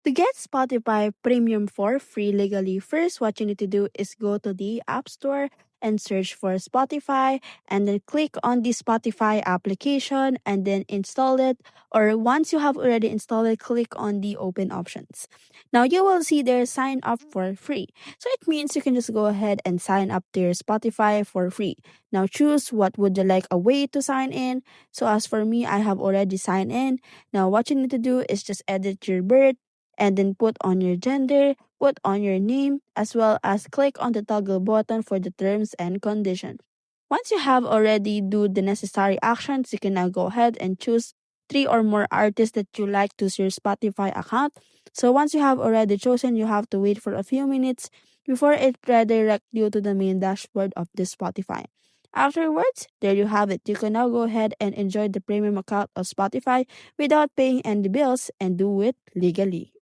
To get Spotify Premium for free legally, first what you need to do is go to the App Store and search for Spotify and then click on the Spotify application and then install it. Or once you have already installed it, click on the open options. Now you will see there sign up for free. So it means you can just go ahead and sign up to your Spotify for free. Now choose what would you like a way to sign in. So as for me, I have already signed in. Now what you need to do is just edit your birth and then put on your gender, put on your name, as well as click on the toggle button for the terms and conditions. Once you have already do the necessary actions, you can now go ahead and choose three or more artists that you like to your Spotify account. So once you have already chosen, you have to wait for a few minutes before it redirect you to the main dashboard of the Spotify. Afterwards, there you have it. You can now go ahead and enjoy the premium account of Spotify without paying any bills and do it legally.